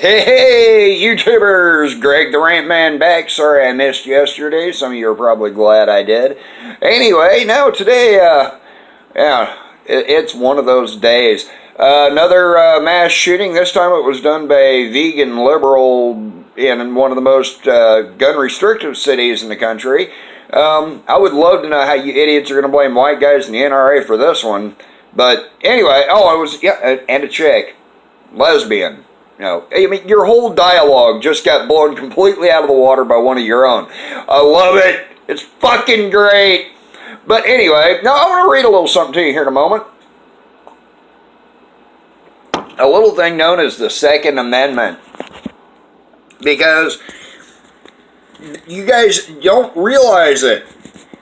Hey, YouTubers! Greg the Rant Man back. Sorry I missed yesterday. Some of you are probably glad I did. Anyway, now today, it's one of those days. Another mass shooting. This time it was done by a vegan liberal in one of the most gun-restrictive cities in the country. I would love to know how you idiots are going to blame white guys and the NRA for this one. But anyway, it was, and a chick. Lesbian. No, I mean, your whole dialogue just got blown completely out of the water by one of your own. I love it. It's fucking great. But anyway, now I want to read a little something to you here in a moment. A little thing known as the Second Amendment. Because you guys don't realize it,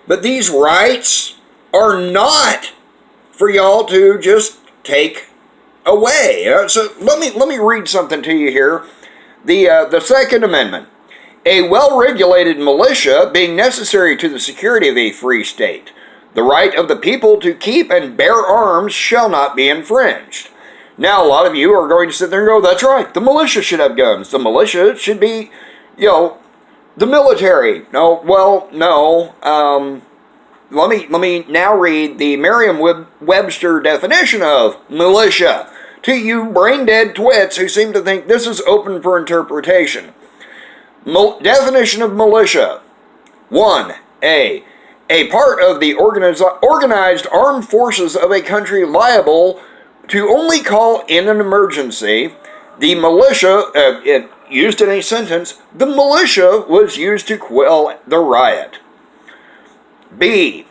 but these rights are not for y'all to just take away. So let me read something to you here. The Second Amendment. A well-regulated militia being necessary to the security of a free state. The right of the people to keep and bear arms shall not be infringed. Now, a lot of you are going to sit there and go, that's right, the militia should have guns. The militia should be, the military. No, well, no. Let me now read the Merriam-Webster definition of militia to you brain-dead twits who seem to think this is open for interpretation. Definition of militia. 1. A part of the organized armed forces of a country liable to only call in an emergency. The militia, used in a sentence, the militia was used to quell the riot. B.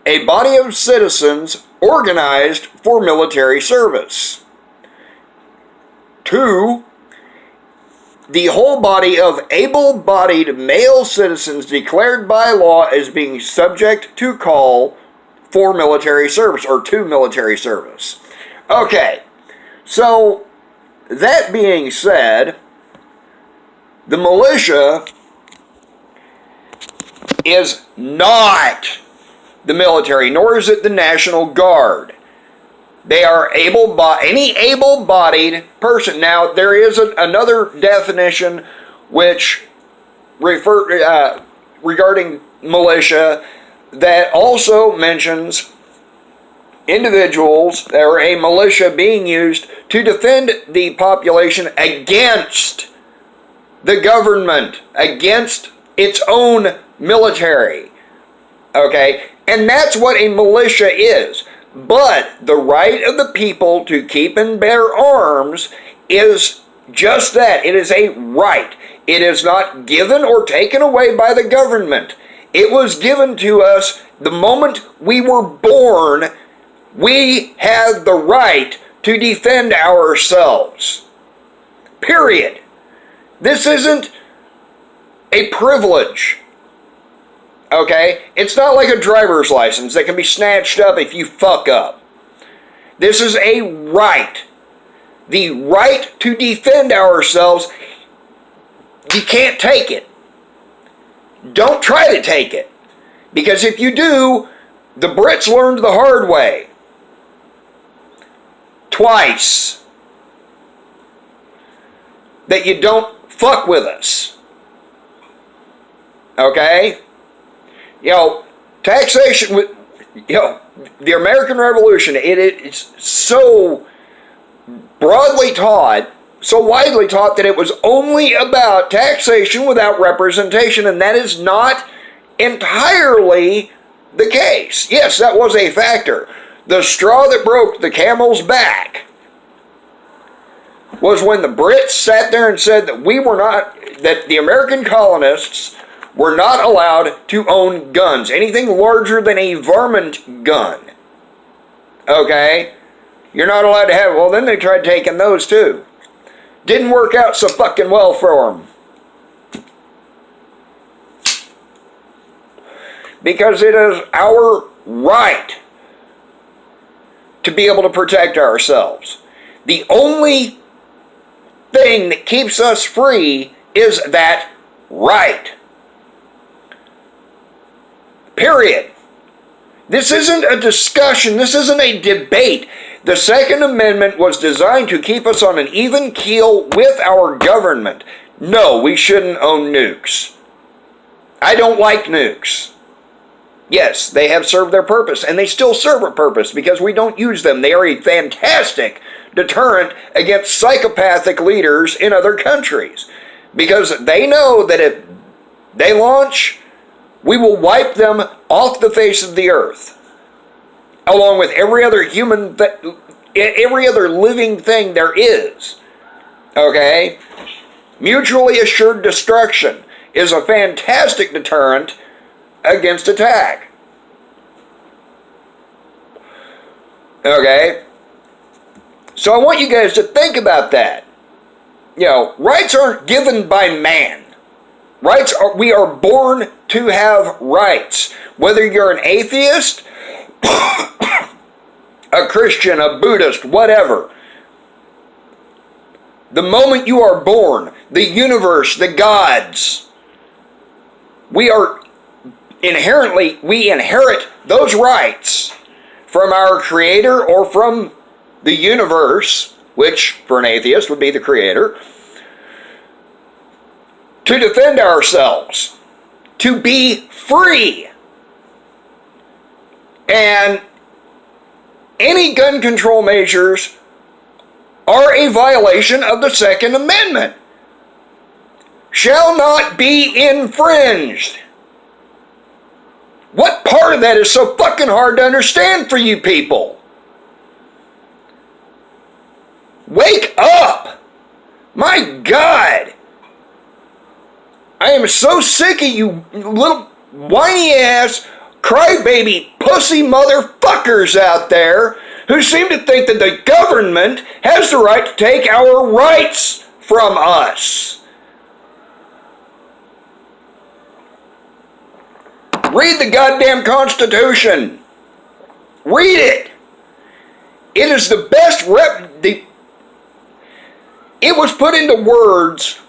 A body of citizens organized for military service. 2. The whole body of able-bodied male citizens declared by law as being subject to call for military service, or to military service. Okay, so that being said, the militia is not the military, nor is it the National Guard. They are any able-bodied person. Now, there is another definition which regarding militia that also mentions individuals, or a militia being used to defend the population against the government, against its own military. Okay? And that's what a militia is. But the right of the people to keep and bear arms is just that. It is a right. It is not given or taken away by the government. It was given to us the moment we were born. We have the right to defend ourselves. Period. This isn't a privilege. Okay? It's not like a driver's license that can be snatched up if you fuck up. This is a right. The right to defend ourselves. You can't take it. Don't try to take it. Because if you do, the Brits learned the hard way. Twice. That you don't fuck with us. Okay? Taxation with, the American Revolution, it is so broadly taught, so widely taught that it was only about taxation without representation, and that is not entirely the case. Yes, that was a factor. The straw that broke the camel's back was when the Brits sat there and said that that the American colonists were not allowed to own guns. Anything larger than a varmint gun. Okay? You're not allowed to have... Well, then they tried taking those too. Didn't work out so fucking well for them. Because it is our right to be able to protect ourselves. The only thing that keeps us free is that right. Period. This isn't a discussion. This isn't a debate. The Second Amendment was designed to keep us on an even keel with our government. No, we shouldn't own nukes. I don't like nukes. Yes, they have served their purpose, and they still serve a purpose because we don't use them. They are a fantastic deterrent against psychopathic leaders in other countries, because they know that if they launch, we will wipe them off the face of the earth, along with every other every other living thing there is. Okay? Mutually assured destruction is a fantastic deterrent against attack. Okay? So I want you guys to think about that. You know, rights aren't given by man. We are born to have rights. Whether you're an atheist, a Christian, a Buddhist, whatever. The moment you are born, the universe, the gods, we inherit those rights from our Creator or from the universe, which for an atheist would be the Creator, to defend ourselves, to be free. And any gun control measures are a violation of the Second Amendment. Shall not be infringed. What part of that is so fucking hard to understand for you people? Wake up! My God! I am so sick of you little whiny ass, crybaby, pussy motherfuckers out there who seem to think that the government has the right to take our rights from us. Read the goddamn Constitution. Read it. It is the best it was put into words,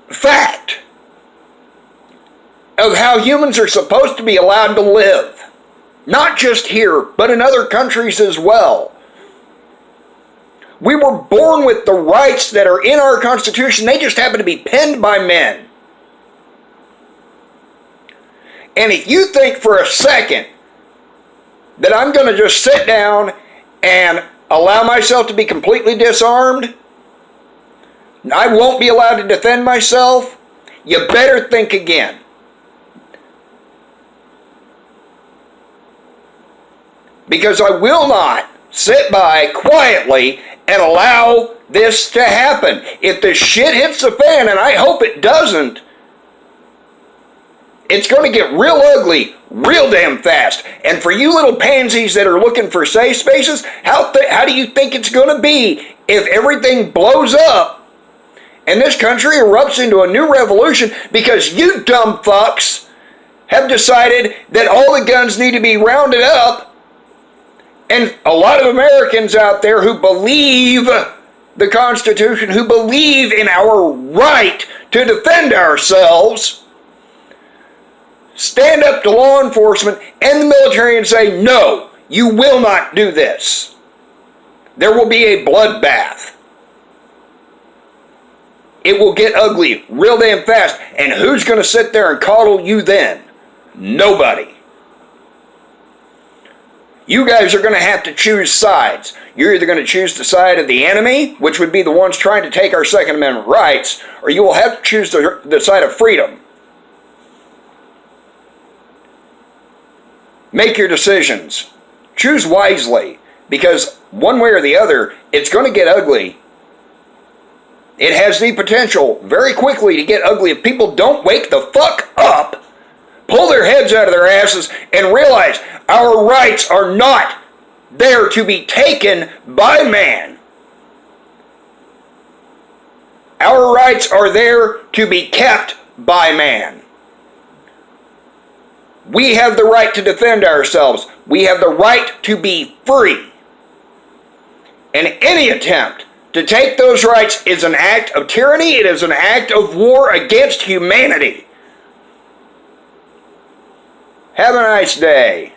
fact, of how humans are supposed to be allowed to live. Not just here, but in other countries as well. We were born with the rights that are in our Constitution. They just happen to be penned by men. And if you think for a second that I'm going to just sit down and allow myself to be completely disarmed, I won't be allowed to defend myself, you better think again. Because I will not sit by quietly and allow this to happen. If the shit hits the fan, and I hope it doesn't, it's going to get real ugly real damn fast. And for you little pansies that are looking for safe spaces, how do you think it's going to be if everything blows up and this country erupts into a new revolution because you dumb fucks have decided that all the guns need to be rounded up? And a lot of Americans out there who believe the Constitution, who believe in our right to defend ourselves, stand up to law enforcement and the military and say, no, you will not do this. There will be a bloodbath. It will get ugly real damn fast. And who's going to sit there and coddle you then? Nobody. You guys are going to have to choose sides. You're either going to choose the side of the enemy, which would be the ones trying to take our Second Amendment rights, or you will have to choose the side of freedom. Make your decisions. Choose wisely, because one way or the other, it's going to get ugly. It has the potential very quickly to get ugly if people don't wake the fuck up, pull their heads out of their asses, and realize our rights are not there to be taken by man. Our rights are there to be kept by man. We have the right to defend ourselves. We have the right to be free. And any attempt to take those rights is an act of tyranny. It is an act of war against humanity. Have a nice day.